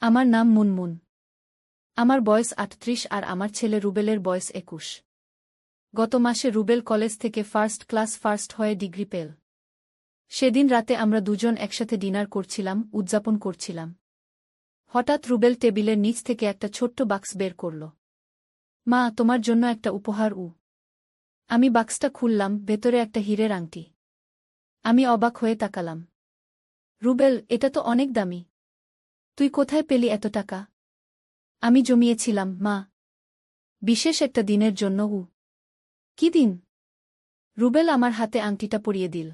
আমার নাম মুনমুন। আমার বয়স ৩৮ আর আমার ছেলে রুবেলের বয়স ২১। গত মাসে রুবেল কলেজ থেকে ফার্স্ট ক্লাস ফার্স্ট হয়ে ডিগ্রি পেল। সেদিন রাতে আমরা দুজন একসাথে ডিনার করছিলাম, উদযাপন করছিলাম। হঠাৎ রুবেল টেবিলের নিচ থেকে একটা ছোট্ট বাক্স বের করল। মা, তোমার জন্য একটা উপহার। আমি বাক্সটা খুললাম, ভেতরে একটা হীরের আংটি। আমি অবাক হয়ে তাকালাম। রুবেল, এটা তো অনেক দামি। তুই কোথায় পেলি এত টাকা? আমি জমিয়েছিলাম, মা। বিশেষ একটা দিনের জন্য। কি দিন? রুবেল আমার হাতে আংটিটা পরিয়ে দিল।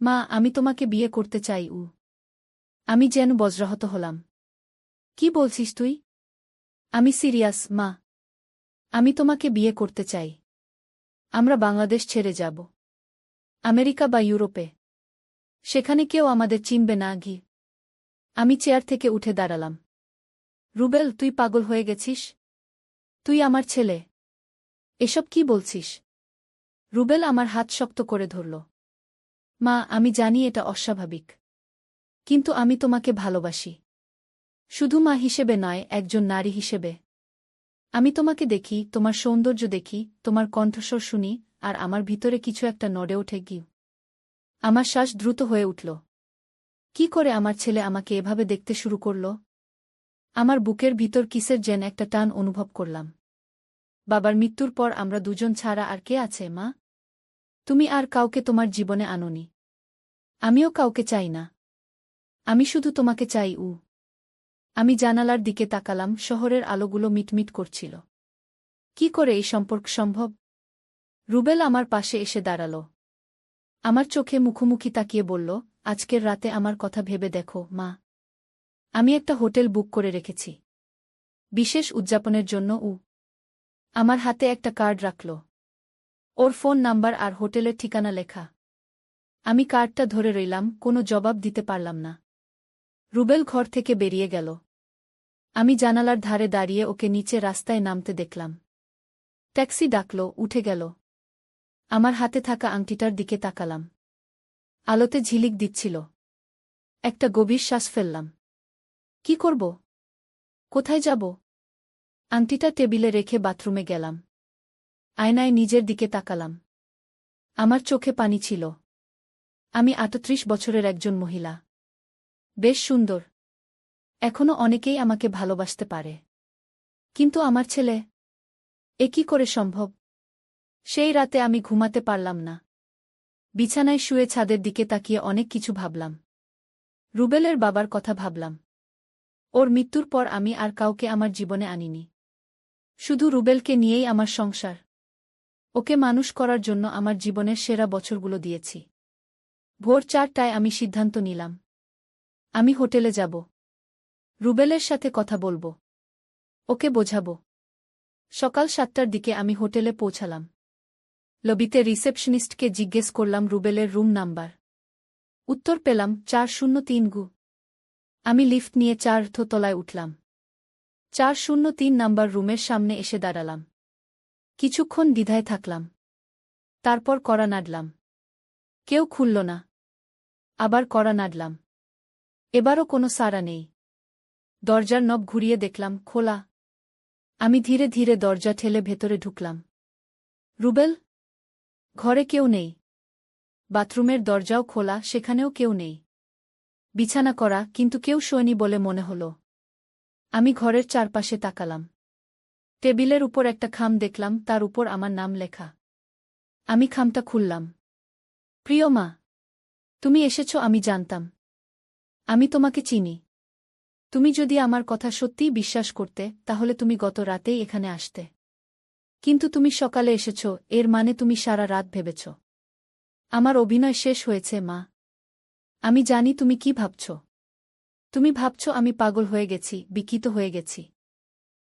মা, আমি তোমাকে বিয়ে করতে চাই। আমি যেন বজ্রাহত হলাম। কি বলছিস তুই? আমি সিরিয়াস, মা। আমি তোমাকে বিয়ে করতে চাই। আমরা বাংলাদেশ ছেড়ে যাব। আমেরিকা বা ইউরোপে। সেখানে কেউ আমাদের চিনবে না। আমি চেয়ার থেকে উঠে দাঁড়ালাম। রুবেল, তুই পাগল হয়ে গেছিস? তুই আমার ছেলে। এসব কি বলছিস? রুবেল আমার হাত শক্ত করে ধরল। মা, আমি জানি এটা অস্বাভাবিক। কিন্তু আমি তোমাকে ভালোবাসি। শুধু মা হিসেবে নয়, একজন নারী হিসেবে। আমি তোমাকে দেখি, তোমার সৌন্দর্য দেখি, তোমার কণ্ঠস্বর শুনি, আর আমার ভিতরে কিছু একটা নড়ে ওঠে। আমার শ্বাস দ্রুত হয়ে উঠল। কি করে আমার ছেলে আমাকে এভাবে দেখতে শুরু করল? আমার বুকের ভিতর কিসের যেন একটা টান অনুভব করলাম। বাবার মৃত্যুর পর আমরা দুজন ছাড়া আর কে আছে, মা? তুমি আর কাউকে তোমার জীবনে আনোনি। আমিও কাউকে চাই না। আমি শুধু তোমাকে চাই। আমি জানালার দিকে তাকালাম, শহরের আলোগুলো মিটমিট করছিল। কি করে এই সম্পর্ক সম্ভব? রুবেল আমার পাশে এসে দাঁড়াল। আমার চোখে মুখোমুখি তাকিয়ে বলল, আজকের রাতে আমার কথা ভেবে দেখো, মা। আমি একটা হোটেল বুক করে রেখেছি। বিশেষ উদযাপনের জন্য। আমার হাতে একটা কার্ড রাখল। ওর ফোন নাম্বার আর হোটেলের ঠিকানা লেখা। আমি কার্ডটা ধরে রইলাম, কোনো জবাব দিতে পারলাম না। রুবেল ঘর থেকে বেরিয়ে গেল। আমি জানালার ধারে দাঁড়িয়ে ওকে নিচে রাস্তায় নামতে দেখলাম। ট্যাক্সি ডাকল, উঠে গেল। আমার হাতে থাকা আংটিটার দিকে তাকালাম। আলোতে ঝিলিক দিচ্ছিল। একটা গভীর শ্বাস ফেললাম। কি করব? কোথায় যাব? আংটিটা টেবিলে রেখে বাথরুমে গেলাম। আয়নায় নিজের দিকে তাকালাম। আমার চোখে পানি ছিল। আমি ৩৮ বছরের একজন মহিলা। বেশ সুন্দর। এখনো অনেকেই আমাকে ভালোবাসতে পারে। কিন্তু আমার ছেলে? এ কি করে সম্ভব? সেই রাতে আমি ঘুমাতে পারলাম না। বিছানায় শুয়ে ছাদের দিকে তাকিয়ে অনেক কিছু ভাবলাম। রুবেলের বাবার কথা ভাবলাম। ওর মৃত্যুর পর আমি আর কাউকে আমার জীবনে আনিনি। শুধু রুবেলকে নিয়েই আমার সংসার। ওকে মানুষ করার জন্য আমার জীবনের সেরা বছরগুলো দিয়েছি। ভোর ৪টায় আমি সিদ্ধান্ত নিলাম। আমি হোটেলে যাব। রুবেলের সাথে কথা বলবো। ওকে বোঝাবো। সকাল ৭টার দিকে আমি হোটেলে পৌঁছালাম। লবিতে রিসেপশনিস্টকে জিজ্ঞেস করলাম রুবেলের রুম নাম্বার। উত্তর পেলাম ৪০৩। আমি লিফট নিয়ে ৪র্থ তলায় উঠলাম। ৪০৩ নাম্বার রুমের সামনে এসে দাঁড়ালাম। কিছুক্ষণ দ্বিধায় থাকলাম। তারপর কড়া নাড়লাম। কেউ খুলল না। আবার কড়া নাড়লাম। এবারও কোনো সাড়া নেই। দরজার নব ঘুরিয়ে দেখলাম খোলা। আমি ধীরে ধীরে দরজা ঠেলে ভেতরে ঢুকলাম। রুবেল? ঘরে কেউ নেই। বাথরুমের দরজাও খোলা, সেখানেও কেউ নেই। বিছানা করা, কিন্তু কেউ শোয়নি বলে মনে হল। আমি ঘরের চারপাশে তাকালাম। টেবিলের উপর একটা খাম দেখলাম, তার উপর আমার নাম লেখা। আমি খামটা খুললাম। প্রিয় মা, তুমি এসেছ আমি জানতাম। আমি তোমাকে চিনি। তুমি যদি আমার কথা সত্যিই বিশ্বাস করতে, তাহলে তুমি গত রাতেই এখানে আসতে। কিন্তু তুমি সকালে এসেছ, এর মানে তুমি সারা রাত ভেবেছ। আমার অভিনয় শেষ হয়েছে, মা। আমি জানি তুমি কি ভাবছ। তুমি ভাবছ আমি পাগল হয়ে গেছি, বিকৃত হয়ে গেছি।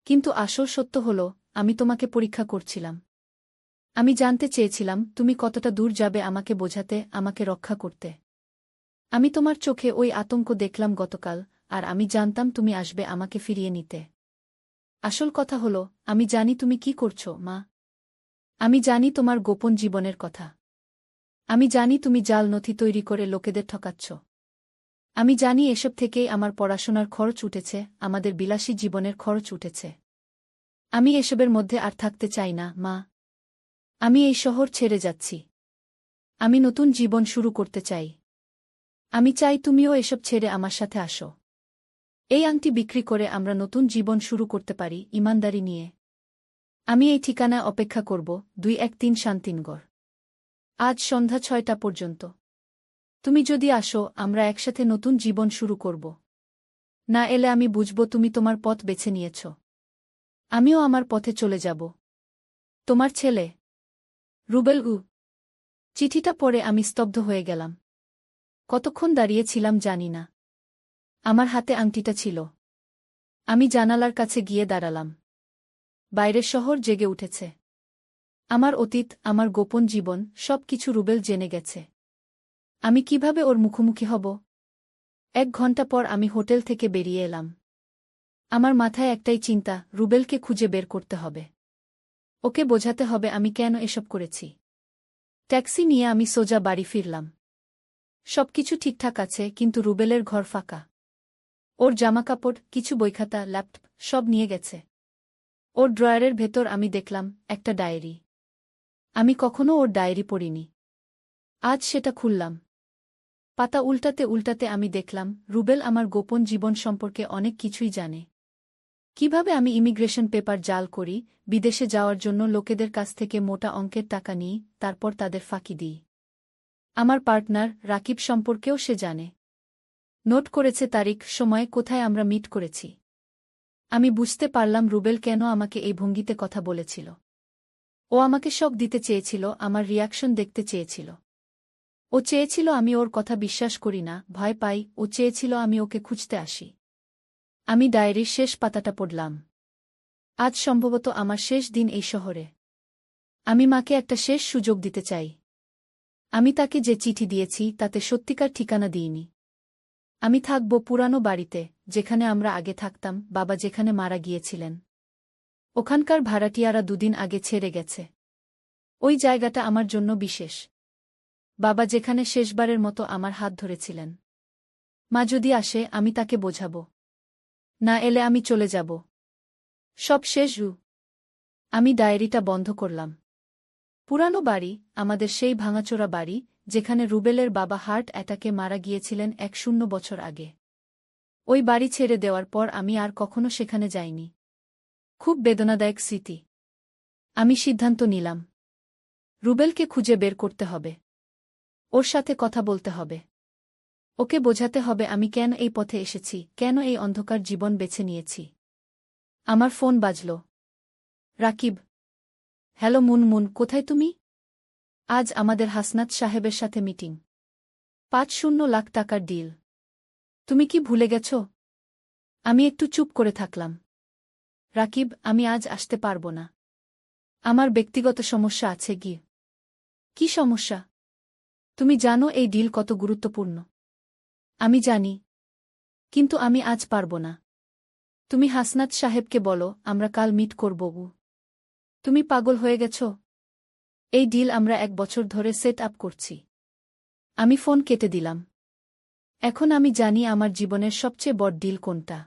কিন্তু আসল সত্য হল, আমি তোমাকে পরীক্ষা করছিলাম। আমি জানতে চেয়েছিলাম তুমি কতটা দূর যাবে আমাকে বোঝাতে, আমাকে রক্ষা করতে। আমি তোমার চোখে ওই আতঙ্ক দেখলাম গতকাল, আর আমি জানতাম তুমি আসবে আমাকে ফিরিয়ে নিতে। আসল কথা হল, আমি জানি তুমি কি করছো, মা। আমি জানি তোমার গোপন জীবনের কথা। আমি জানি তুমি জাল নথি তৈরি করে লোকেদের ঠকাচ্ছ। আমি জানি এসব থেকেই আমার পড়াশোনার খরচ উঠেছে, আমাদের বিলাসী জীবনের খরচ উঠেছে। আমি এসবের মধ্যে আর থাকতে চাই না, মা। আমি এই শহর ছেড়ে যাচ্ছি। আমি নতুন জীবন শুরু করতে চাই। আমি চাই তুমিও এসব ছেড়ে আমার সাথে আসো। এই আংটি বিক্রি করে আমরা নতুন জীবন শুরু করতে পারি, ইমানদারি নিয়ে। আমি এই ঠিকানায় অপেক্ষা করব, 213 শান্তিনগর। আজ সন্ধ্যা 6টা পর্যন্ত। তুমি যদি আসো, আমরা একসাথে নতুন জীবন শুরু করব। না এলে আমি বুঝব তুমি তোমার পথ বেছে নিয়েছ। আমিও আমার পথে চলে যাব। তোমার ছেলে, রুবেল। চিঠিটা পড়ে আমি স্তব্ধ হয়ে গেলাম। কতক্ষণ দাঁড়িয়েছিলাম জানি না। আমার হাতে আংটিটা ছিল। আমি জানালার কাছে গিয়ে দাঁড়ালাম। বাইরের শহর জেগে উঠেছে। আমার অতীত, আমার গোপন জীবন, সব কিছু রুবেল জেনে গেছে। আমি কিভাবে ওর মুখোমুখি হব? 1 ঘণ্টা পর আমি হোটেল থেকে বেরিয়ে এলাম। আমার মাথায় একটাই চিন্তা, রুবেলকে খুঁজে বের করতে হবে। ওকে বোঝাতে হবে আমি কেন এসব করেছি। ট্যাক্সি নিয়ে আমি সোজা বাড়ি ফিরলাম। সবকিছু ঠিকঠাক আছে, কিন্তু রুবেলের ঘর ফাঁকা। ওর জামাকাপড়, কিছু বইখাতা, ল্যাপটপ সব নিয়ে গেছে। ওর ড্রয়ারের ভেতর আমি দেখলাম একটা ডায়েরি। আমি কখনো ওর ডায়েরি পড়িনি। আজ সেটা খুললাম। পাতা উল্টাতে উল্টাতে আমি দেখলাম রুবেল আমার গোপন জীবন সম্পর্কে অনেক কিছুই জানে। কিভাবে আমি ইমিগ্রেশন পেপার জাল করি, বিদেশে যাওয়ার জন্য লোকেদের কাছ থেকে মোটা অঙ্কের টাকা নিই, তারপর তাদের ফাঁকি দিই। আমার পার্টনার রাকিব সম্পর্কেও সে জানে। নোট করেছে তারিখ, সময়, কোথায় আমরা মিট করেছি। আমি বুঝতে পারলাম রুবেল কেন আমাকে এই ভঙ্গিতে কথা বলেছিল। ও আমাকে শক দিতে চেয়েছিল, আমার রিয়াকশন দেখতে চেয়েছিল। ও চেয়েছিল আমি ওর কথা বিশ্বাস করি না, ভয় পাই। ও চেয়েছিল আমি ওকে খুঁজতে আসি। আমি ডায়েরির শেষ পাতাটা পড়লাম। আজ সম্ভবত আমার শেষ দিন এই শহরে। আমি মাকে একটা শেষ সুযোগ দিতে চাই। আমি তাকে যে চিঠি দিয়েছি তাতে সত্যিকার ঠিকানা দিইনি। আমি থাকব পুরানো বাড়িতে, যেখানে আমরা আগে থাকতাম, বাবা যেখানে মারা গিয়েছিলেন। ওখানকার ভাড়াটিয়ারা 2 দিন আগে ছেড়ে গেছে। ওই জায়গাটা আমার জন্য বিশেষ। বাবা যেখানে শেষবারের মতো আমার হাত ধরেছিলেন। মা যদি আসে আমি তাকে বোঝাব। না এলে আমি চলে যাব। সব শেষ। আমি ডায়েরিটা বন্ধ করলাম। পুরানো বাড়ি, আমাদের সেই ভাঙাচোরা বাড়ি, যেখানে রুবেলের বাবা হার্ট অ্যাটাকে মারা গিয়েছিলেন 10 বছর আগে। ওই বাড়ি ছেড়ে দেওয়ার পর আমি আর কখনো সেখানে যাইনি। খুব বেদনাদায়ক স্মৃতি। আমি সিদ্ধান্ত নিলাম, রুবেলকে খুঁজে বের করতে হবে। ওর সাথে কথা বলতে হবে। ওকে বোঝাতে হবে আমি কেন এই পথে এসেছি, কেন এই অন্ধকার জীবন বেছে নিয়েছি। আমার ফোন বাজল। রাকিব। হ্যালো মুনমুন, কোথায় তুমি? আজ আমাদের হাসনাত সাহেবের সাথে মিটিং। 50 লাখ টাকার ডিল। তুমি কি ভুলে গেছ? আমি একটু চুপ করে থাকলাম। রাকিব, আমি আজ আসতে পারব না। আমার ব্যক্তিগত সমস্যা আছে। কি সমস্যা? তুমি জানো এই ডিল কত গুরুত্বপূর্ণ। আমি জানি, কিন্তু আমি আজ পারব না। তুমি হাসনাত সাহেবকে বলো আমরা কাল মিট করব। তুমি পাগল হয়ে গেছ? এই ডিল আমরা 1 বছর ধরে সেট আপ করছি। আমি ফোন কেটে দিলাম। এখন আমি জানি আমার জীবনের সবচেয়ে বড় ডিল কোনটা।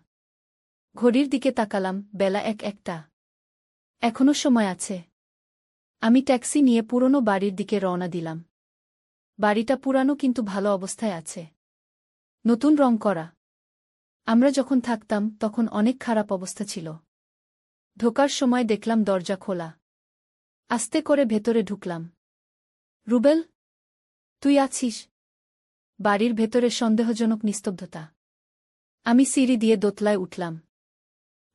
ঘড়ির দিকে তাকালাম, বেলা 1-1টা। এখনো সময় আছে। আমি ট্যাক্সি নিয়ে পুরনো বাড়ির দিকে রওনা দিলাম। বাড়িটা পুরানো কিন্তু ভালো অবস্থায় আছে। নতুন রং করা। আমরা যখন থাকতাম তখন অনেক খারাপ অবস্থা ছিল। ঢোকার সময় দেখলাম দরজা খোলা। আস্তে করে ভেতরে ঢুকলাম। রুবেল, তুই আছিস? বাড়ির ভেতরে সন্দেহজনক নিস্তব্ধতা। আমি সিঁড়ি দিয়ে দোতলায় উঠলাম।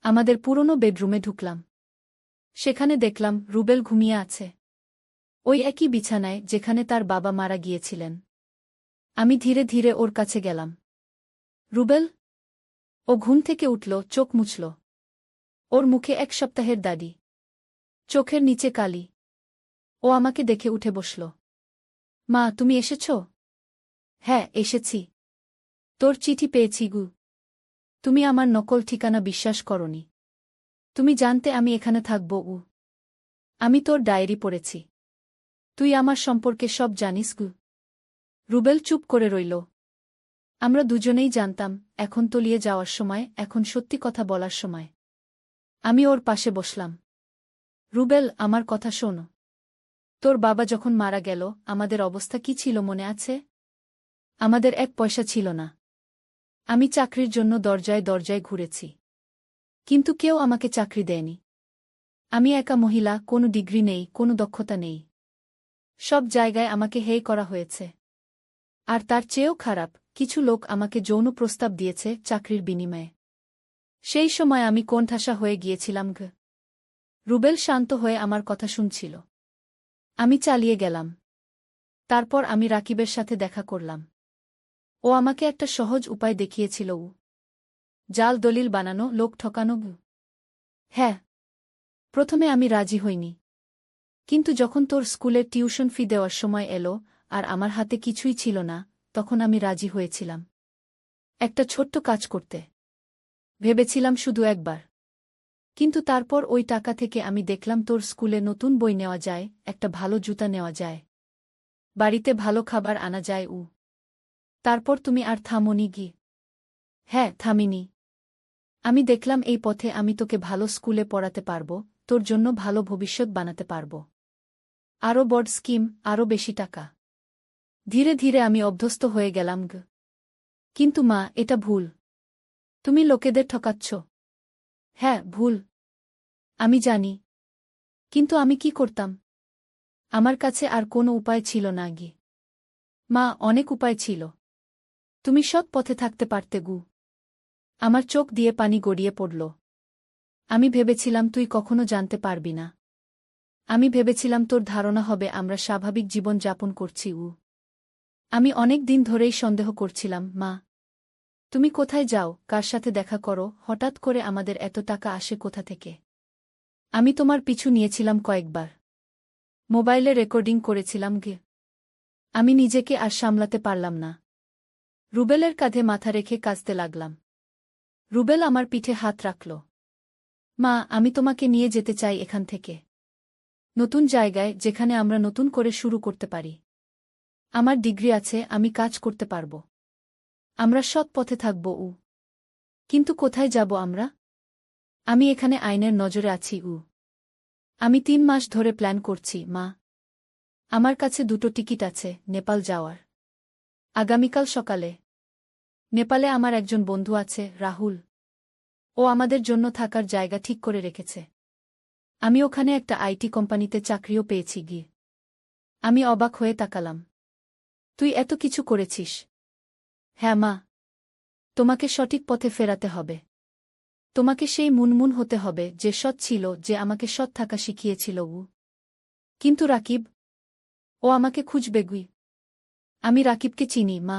আমাদের পুরনো বেডরুমে ঢুকলাম। সেখানে দেখলাম রুবেল ঘুমিয়ে আছে। ওই একই বিছানায় যেখানে তার বাবা মারা গিয়েছিলেন। আমি ধীরে ধীরে ওর কাছে গেলাম। রুবেল? ও ঘুম থেকে উঠল, চোখ মুছল। ওর মুখে 1 সপ্তাহের দাড়ি। চোখের নিচে কালি। ও আমাকে দেখে উঠে বসল। মা, তুমি এসেছ? হ্যাঁ, এসেছি। তোর চিঠি পেয়েছি। তুমি আমার নকল ঠিকানা বিশ্বাস করনি। তুমি জানতে আমি এখানে থাকব। আমি তোর ডায়েরি পড়েছি। তুই আমার সম্পর্কে সব জানিস। রুবেল চুপ করে রইল। আমরা দুজনেই জানতাম, এখন তলিয়ে যাওয়ার সময়, এখন সত্যি কথা বলার সময়। আমি ওর পাশে বসলাম। রুবেল, আমার কথা শোনো। তোর বাবা যখন মারা গেল, আমাদের অবস্থা কি ছিল মনে আছে? আমাদের এক পয়সা ছিল না। আমি চাকরির জন্য দরজায় দরজায় ঘুরেছি। কিন্তু কেউ আমাকে চাকরি দেয়নি। আমি একা মহিলা, কোনো ডিগ্রি নেই, কোনো দক্ষতা নেই। সব জায়গায় আমাকে হেয় করা হয়েছে। আর তার চেয়েও খারাপ, কিছু লোক আমাকে যৌন প্রস্তাব দিয়েছে চাকরির বিনিময়ে। সেই সময় আমি কোণঠাসা হয়ে গিয়েছিলাম। রুবেল শান্ত হয়ে আমার কথা শুনছিল। আমি চালিয়ে গেলাম। তারপর আমি রাকিবের সাথে দেখা করলাম। ও আমাকে একটা সহজ উপায় দেখিয়েছিল। জাল দলিল বানানো, লোক ঠকানো। হ্যাঁ, প্রথমে আমি রাজি হইনি। কিন্তু যখন তোর স্কুলের টিউশন ফি দেওয়ার সময় এলো, আর আমার হাতে কিছুই ছিল না, তখন আমি রাজি হয়েছিলাম একটা ছোট্ট কাজ করতে। ভেবেছিলাম শুধু একবার। কিন্তু তারপর ওই টাকা থেকে আমি দেখলাম তোর স্কুলে নতুন বই নেওয়া যায়, একটা ভালো জুতা নেওয়া যায়, বাড়িতে ভালো খাবার আনা যায়। তারপর তুমি আর থামোনি গি? হ্যাঁ, থামিনি। আমি দেখলাম এই পথে আমি তোকে ভালো স্কুলে পড়াতে পারব, তোর জন্য ভালো ভবিষ্যৎ বানাতে পারব। আরও বড় স্কিম, আরও বেশি টাকা। ধীরে ধীরে আমি অভ্যস্ত হয়ে গেলাম। কিন্তু মা, এটা ভুল। তুমি লোকেদের ঠকাচ্ছ। হ্যাঁ, ভুল। আমি জানি। কিন্তু আমি কি করতাম? আমার কাছে আর কোনো উপায় ছিল না গি। মা, অনেক উপায় ছিল। তুমি সৎ পথে থাকতে পারতে। আমার চোখ দিয়ে পানি গড়িয়ে পড়ল। আমি ভেবেছিলাম তুই কখনো জানতে পারবি না। আমি ভেবেছিলাম তোর ধারণা হবে আমরা স্বাভাবিক জীবন যাপন করছি। আমি অনেক দিন ধরেই সন্দেহ করছিলাম, মা। তুমি কোথায় যাও, কার সাথে দেখা করো, হঠাৎ করে আমাদের এত টাকা আসে কোথা থেকে? আমি তোমার পিছু নিয়েছিলাম কয়েকবার। মোবাইলে রেকর্ডিং করেছিলাম। আমি নিজেকে আর সামলাতে পারলাম না। রুবেলের কাঁধে মাথা রেখে কাঁদতে লাগলাম। রুবেল আমার পিঠে হাত রাখল। মা, আমি তোমাকে নিয়ে যেতে চাই এখান থেকে। নতুন জায়গায়, যেখানে আমরা নতুন করে শুরু করতে পারি। আমার ডিগ্রি আছে, আমি কাজ করতে পারব। আমরা সৎ পথে থাকব। কিন্তু কোথায় যাব আমরা? আমি এখানে আইনের নজরে আছি। আমি 3 মাস ধরে প্ল্যান করছি, মা। আমার কাছে 2টো টিকিট আছে নেপাল যাওয়ার। আগামীকাল সকালে। নেপালে আমার একজন বন্ধু আছে, রাহুল। ও আমাদের জন্য থাকার জায়গা ঠিক করে রেখেছে। আমি ওখানে একটা আইটি কোম্পানিতে চাকরিও পেয়েছি। আমি অবাক হয়ে তাকালাম। তুই এত কিছু করেছিস? হ্যাঁ মা। তোমাকে সঠিক পথে ফেরাতে হবে। তোমাকে সেই মুনমুন হতে হবে যে সৎ ছিল, যে আমাকে সৎ থাকা শিখিয়েছিল। কিন্তু রাকিব? ও আমাকে খুঁজবে। আমি রাকিবকে চিনি, মা।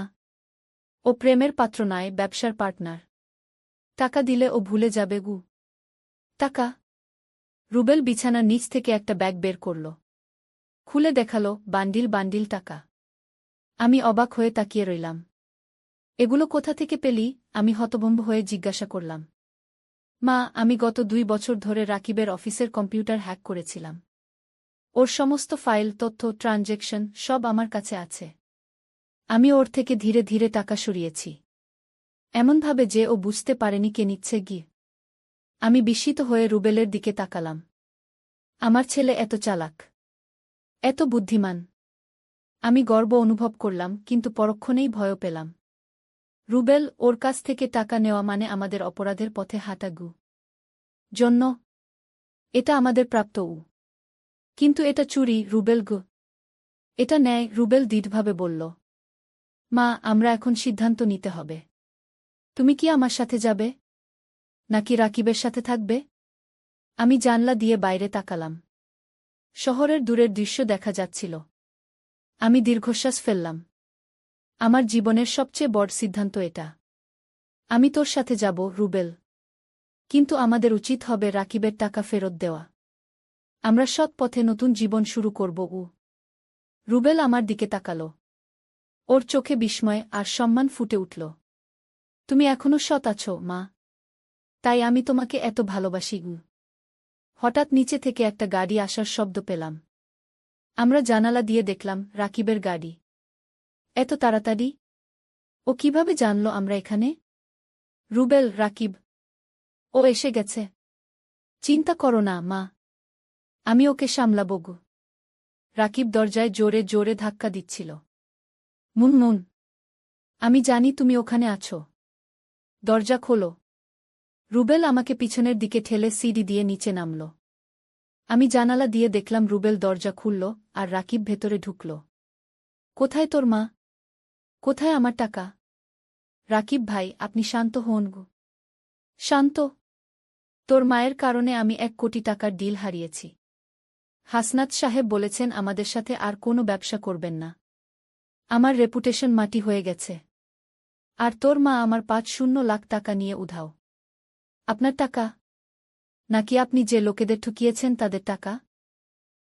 ও প্রেমের পাত্র নয়, ব্যবসার পার্টনার। টাকা দিলে ও ভুলে যাবে। টাকা? রুবেল বিছানার নিচ থেকে একটা ব্যাগ বের করল। খুলে দেখালো, বান্ডিল বান্ডিল টাকা। আমি অবাক হয়ে তাকিয়ে রইলাম। এগুলো কোথা থেকে পেলি? আমি হতভম্ব হয়ে জিজ্ঞাসা করলাম। মা, আমি গত 2 বছর ধরে রাকিবের অফিসের কম্পিউটার হ্যাক করেছিলাম। ওর সমস্ত ফাইল, তথ্য, ট্রানজ্যাকশন সব আমার কাছে আছে। আমি ওর থেকে ধীরে ধীরে টাকা সরিয়েছি, এমনভাবে যে ও বুঝতে পারেনি কে নিচ্ছে। আমি বিস্মিত হয়ে রুবেলের দিকে তাকালাম। আমার ছেলে এত চালাক, এত বুদ্ধিমান। আমি গর্ব অনুভব করলাম, কিন্তু পরক্ষণেই ভয়ও পেলাম। রুবেল, ওর কাছ থেকে টাকা নেওয়া মানে আমাদের অপরাধের পথে হাঁটা। জন্য এটা আমাদের প্রাপ্ত। কিন্তু এটা চুরি, রুবেল। এটা ন্যায়, রুবেল দৃঢ়ভাবে বলল। মা, আমরা এখন সিদ্ধান্ত নিতে হবে। তুমি কি আমার সাথে যাবে, নাকি রাকিবের সাথে থাকবে? আমি জানলা দিয়ে বাইরে তাকালাম। শহরের দূরের দৃশ্য দেখা যাচ্ছিল। আমি দীর্ঘশ্বাস ফেললাম। আমার জীবনের সবচেয়ে বড় সিদ্ধান্ত এটা। আমি তোর সাথে যাব, রুবেল। কিন্তু আমাদের উচিত হবে রাকিবের টাকা ফেরত দেওয়া। আমরা সৎ পথে নতুন জীবন শুরু করব। রুবেল আমার দিকে তাকাল। ওর চোখে বিস্ময় আর সম্মান ফুটে উঠল। তুমি এখনো সৎ আছো, মা। তাই আমি তোমাকে এত ভালোবাসি। হঠাৎ নিচে থেকে একটা গাড়ি আসার শব্দ পেলাম। আমরা জানালা দিয়ে দেখলাম রাকিবের গাড়ি। এত তাড়াতাড়ি? ও কিভাবে জানল আমরা এখানে? রুবেল, রাকিব। ও এসে গেছে। চিন্তা করো না, মা। আমি ওকে সামলাবো গো। রাকিব দরজায় জোরে জোরে ধাক্কা দিচ্ছিল। মুনমুন, আমি জানি তুমি ওখানে আছো। দরজা খোলো। রুবেল আমাকে পিছনের দিকে ঠেলে সিঁড়ি দিয়ে নিচে নামল। আমি জানালা দিয়ে দেখলাম রুবেল দরজা খুলল আর রাকিব ভেতরে ঢুকল। কোথায় তোর মা? কোথায় আমার টাকা? রাকিব ভাই, আপনি শান্ত হন গো। শান্ত? তোর মায়ের কারণে আমি 1 কোটি টাকার ডিল হারিয়েছি। হাসনাত সাহেব বলেছেন আমাদের সাথে আর কোনো ব্যবসা করবেন না। আমার রেপুটেশন মাটি হয়ে গেছে। আর তোর মা আমার 5-0 লাখ টাকা নিয়ে উধাও। আপনার টাকা? নাকি আপনি যে লোকেদের ঠকিয়েছেন তাদের টাকা?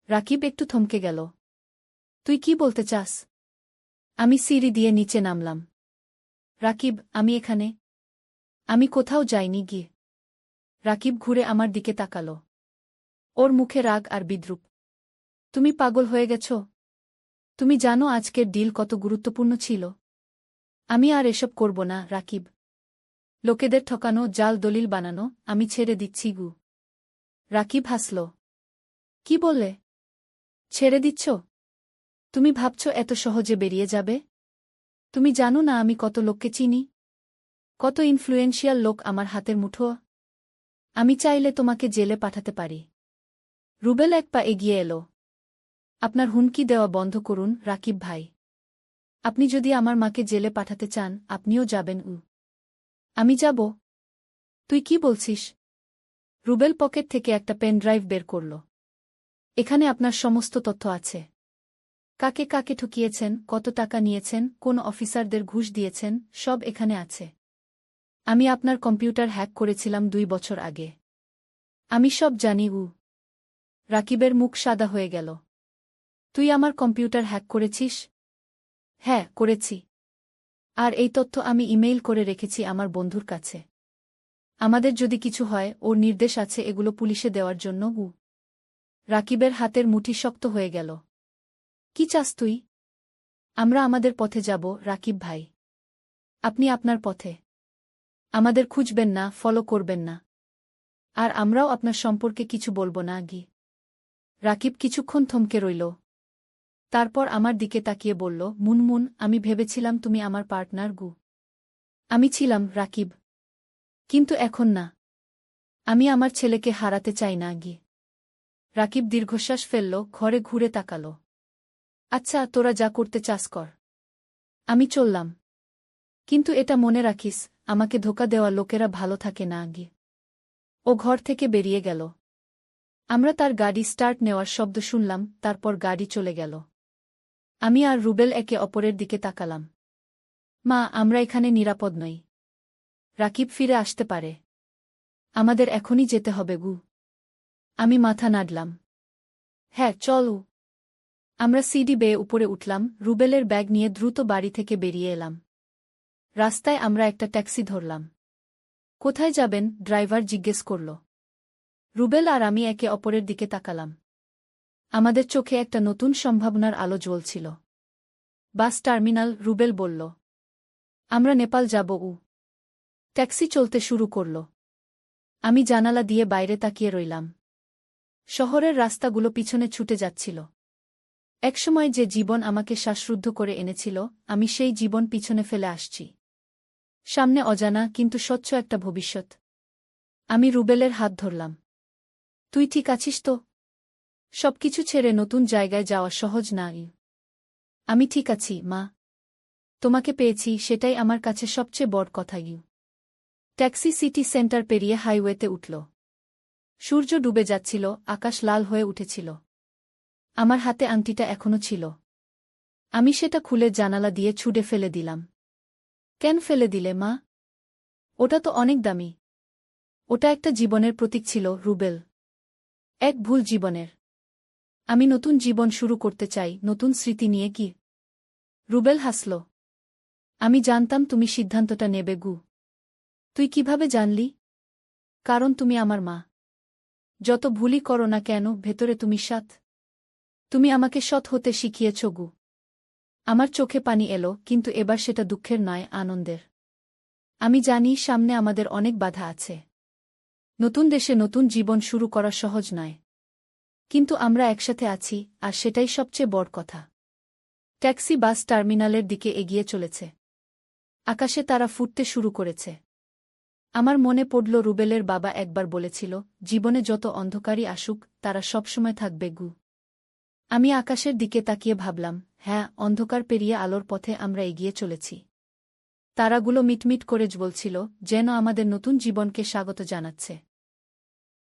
রাকিব একটু থমকে গেল। তুই কি বলতে চাস? আমি সিঁড়ি দিয়ে নিচে নামলাম। রাকিব, আমি এখানে। আমি কোথাও যাইনি গিয়ে। রাকিব ঘুরে আমার দিকে তাকালো। ওর মুখে রাগ আর বিদ্রূপ। তুমি পাগল হয়ে গেছ? তুমি জানো আজকের ডিল কত গুরুত্বপূর্ণ ছিল? আমি আর এসব করব না, রাকিব। লোকেদের ঠকানো, জাল দলিল বানানো আমি ছেড়ে দিচ্ছি গু। রাকিব হাসল। কি বললে? ছেড়ে দিচ্ছ? তুমি ভাবছ এত সহজে বেরিয়ে যাবে? তুমি জানো না আমি কত লোককে চিনি? কত ইনফ্লুয়েন্সিয়াল লোক আমার হাতের মুঠো। আমি চাইলে তোমাকে জেলে পাঠাতে পারি। রুবেল এক পা এগিয়ে এলো। আপনার হুমকি দেওয়া বন্ধ করুন, রাকিব ভাই। আপনি যদি আমার মাকে জেলে পাঠাতে চান, আপনিও যাবেন। আমি যাব? তুই কি বলছিস? রুবেল পকেট থেকে একটা পেন ড্রাইভ বের করল। এখানে আপনার সমস্ত তথ্য আছে। কাকে কাকে ঠকিয়েছেন, কত টাকা নিয়েছেন, কোন অফিসারদের ঘুষ দিয়েছেন, সব এখানে আছে। আমি আপনার কম্পিউটার হ্যাক করেছিলাম 2 বছর আগে। আমি সব জানি। রাকিবের মুখ সাদা হয়ে গেল। তুই আমার কম্পিউটার হ্যাক করেছিস? হ্যাঁ, করেছি। আর এই তথ্য আমি ইমেইল করে রেখেছি আমার বন্ধুর কাছে। আমাদের যদি কিছু হয়, ওর নির্দেশ আছে এগুলো পুলিশে দেওয়ার জন্য। রাকিবের হাতের মুঠি শক্ত হয়ে গেল। কি চাস তুই? আমরা আমাদের পথে যাব, রাকিব ভাই। আপনি আপনার পথে। আমাদের খুঁজবেন না, ফলো করবেন না। আর আমরাও আপনার সম্পর্কে কিছু বলবো না গি। রাকিব কিছুক্ষণ থমকে রইল। তারপর আমার দিকে তাকিয়ে বলল, মুনমুন, আমি ভেবেছিলাম তুমি আমার পার্টনার গু। আমি ছিলাম, রাকিব। কিন্তু এখন না। আমি আমার ছেলেকে হারাতে চাই না গি। রাকিব দীর্ঘশ্বাস ফেলল, ঘরে ঘুরে তাকাল। আচ্ছা, তোরা যা করতে চাস কর। আমি চললাম। কিন্তু এটা মনে রাখিস, আমাকে ধোঁকা দেওয়া লোকেরা ভালো থাকে না গি। ও ঘর থেকে বেরিয়ে গেল। আমরা তার গাড়ি স্টার্ট নেওয়ার শব্দ শুনলাম, তারপর গাড়ি চলে গেল। আমি আর রুবেল একে অপরের দিকে তাকালাম। মা, আমরা এখানে নিরাপদ নই। রাকিব ফিরে আসতে পারে। আমাদের এখনই যেতে হবে গু। আমি মাথা নাড়লাম। হ্যাঁ, চল। আমরা সিঁড়ি বেয়ে উপরে উঠলাম, রুবেলের ব্যাগ নিয়ে দ্রুত বাড়ি থেকে বেরিয়ে এলাম। রাস্তায় আমরা একটা ট্যাক্সি ধরলাম। কোথায় যাবেন? ড্রাইভার জিজ্ঞেস করল। রুবেল আর আমি একে অপরের দিকে তাকালাম। আমাদের চোখে একটা নতুন সম্ভাবনার আলো জ্বলছিল। বাস টার্মিনাল, রুবেল বলল। আমরা নেপাল যাব। ট্যাক্সি চলতে শুরু করল। আমি জানালা দিয়ে বাইরে তাকিয়ে রইলাম। শহরের রাস্তাগুলো পিছনে ছুটে যাচ্ছিল। একসময় যে জীবন আমাকে শ্বাসরুদ্ধ করে এনেছিল, আমি সেই জীবন পিছনে ফেলে আসছি। সামনে অজানা কিন্তু স্বচ্ছ একটা ভবিষ্যৎ। আমি রুবেলের হাত ধরলাম। তুই ঠিক আছিস তো? সবকিছু ছেড়ে নতুন জায়গায় যাওয়া সহজ না। আমি ঠিক আছি, মা। তোমাকে পেয়েছি, সেটাই আমার কাছে সবচেয়ে বড় কথা। ট্যাক্সি সিটি সেন্টার পেরিয়ে হাইওয়েতে উঠল। সূর্য ডুবে যাচ্ছিল, আকাশ লাল হয়ে উঠেছিল। আমার হাতে আংটিটা এখনো ছিল। আমি সেটা খুলে জানালা দিয়ে ছুঁড়ে ফেলে দিলাম। কেন ফেলে দিলে, মা? ওটা তো অনেক দামি। ওটা একটা জীবনের প্রতীক ছিল, রুবেল। এক ভুল জীবনের। আমি নতুন জীবন শুরু করতে চাই, নতুন স্মৃতি নিয়ে। কি? রুবেল হাসল। আমি জানতাম তুমি সিদ্ধান্তটা নেবে গু। তুই কিভাবে জানলি? কারণ তুমি আমার মা। যত ভুলই করো না কেন, ভেতরে তুমি সৎ। তুমি আমাকে সৎ হতে শিখিয়েছ গু। আমার চোখে পানি এলো, কিন্তু এবার সেটা দুঃখের নয়, আনন্দের। আমি জানি সামনে আমাদের অনেক বাধা আছে। নতুন দেশে নতুন জীবন শুরু করা সহজ নয়। কিন্তু আমরা একসাথে আছি, আর সেটাই সবচেয়ে বড় কথা। ট্যাক্সি বাস টার্মিনালের দিকে এগিয়ে চলেছে। আকাশে তারা ফুটতে শুরু করেছে। আমার মনে পড়ল রুবেলের বাবা একবার বলেছিল, জীবনে যত অন্ধকারই আসুক, তারা সবসময় থাকবে গু। আমি আকাশের দিকে তাকিয়ে ভাবলাম, হ্যাঁ, অন্ধকার পেরিয়ে আলোর পথে আমরা এগিয়ে চলেছি। তারাগুলো মিটমিট করে জ্বলছিল, যেন আমাদের নতুন জীবনকে স্বাগত জানাচ্ছে।